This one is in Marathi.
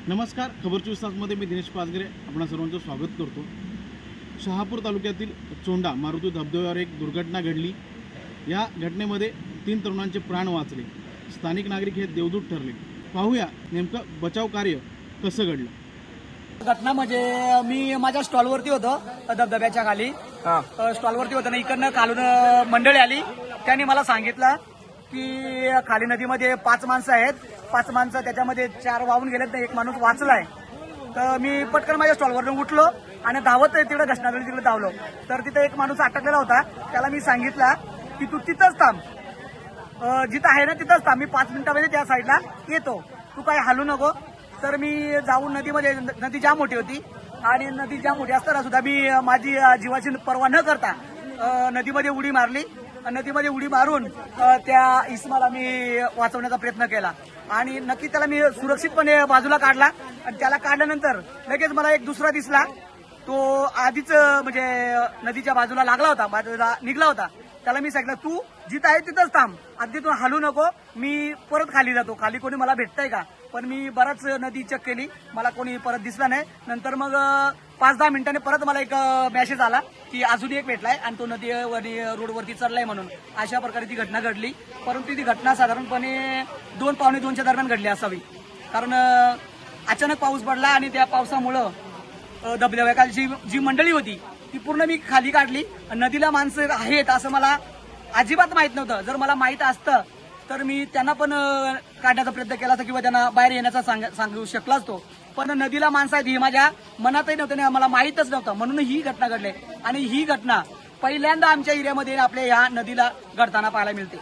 नमस्कार. खबर 24 तासमध्ये मी दिनेश पाचगरे आपणा सर्वांचं स्वागत करतो. शहापूर तालुक्यातील चोंडा मारुती धबधब्यावर एक दुर्घटना घडली. या घटनेमध्ये 3 तरुणांचे प्राण वाचले. स्थानिक नागरिक हे देवदूत ठरले. पाहूया नेमकं बचाव कार्य कसं घडलं. घटना म्हणजे मी माझ्या स्टॉलवरती होतो धबधब्याच्या खाली. स्टॉलवरती होताना इकडनं खालून मंडळी आली. त्यांनी मला सांगितलं की खाली नदीमध्ये 5 माणसं आहेत. 5 माणसं त्याच्यामध्ये 4 वाहून गेलेत, तर एक माणूस वाचलाय. तर मी पटकन माझ्या स्टॉलवरून उठलो आणि धावत तिकडे घटनास्थळी तिकडे धावलो. तर तिथे एक माणूस अटकलेला होता. त्याला मी सांगितलं की तू तिथंच थांब, जिथं आहे ना तिथंच थांब, मी 5 मिनिटामध्ये त्या साईडला येतो, तू काही हालू नको. तर मी जाऊन नदीमध्ये, नदी जाम मोठी होती आणि नदी जाम मोठी असताना सुद्धा मी माझी जीवाची पर्वा न करता नदीमध्ये उडी मारली. नदीमध्ये उडी मारून त्या इस्माला मी वाचवण्याचा प्रयत्न केला आणि नक्की त्याला मी सुरक्षितपणे बाजूला काढला. आणि त्याला काढल्यानंतर लगेच मला एक दुसरा दिसला. तो आधीच म्हणजे नदीच्या बाजूला लागला होता, बाजूला निघला होता. त्याला मी सांगितलं तू जिथं आहे तिथंच थांब, अगदी तू हलू नको, मी परत खाली जातो. खाली कोणी मला भेटतंय का? पण मी बराच नदी चेक केली, मला कोणी परत दिसला नाही. नंतर मग 5-10 मिनिटांनी परत मला एक मेसेज आला की अजून एक भेटलाय आणि तो नदीवरती रोडवरती चढलाय म्हणून. अशा प्रकारे ती घटना घडली. परंतु ती घटना साधारणपणे 2-2:15 दरम्यान घडली असावी, कारण अचानक पाऊस पडला आणि त्या पावसामुळं धबधब्याखालची जी मंडळी होती ती पूर्ण मी खाली काढली. नदीला माणसं आहेत असं मला अजिबात माहित नव्हतं. जर मला माहित असतं तर मी त्यांना पण काढण्याचा प्रयत्न केला असता किंवा त्यांना बाहेर येण्याचा सांगू शकला असतो. पण नदीला माणसं आहेत ही माझ्या मनातही नव्हतं आणि मला माहीतच नव्हतं, म्हणून ही घटना घडली. आणि ही घटना पहिल्यांदा आमच्या एरियामध्ये आपल्या ह्या नदीला घडताना पाहायला मिळते.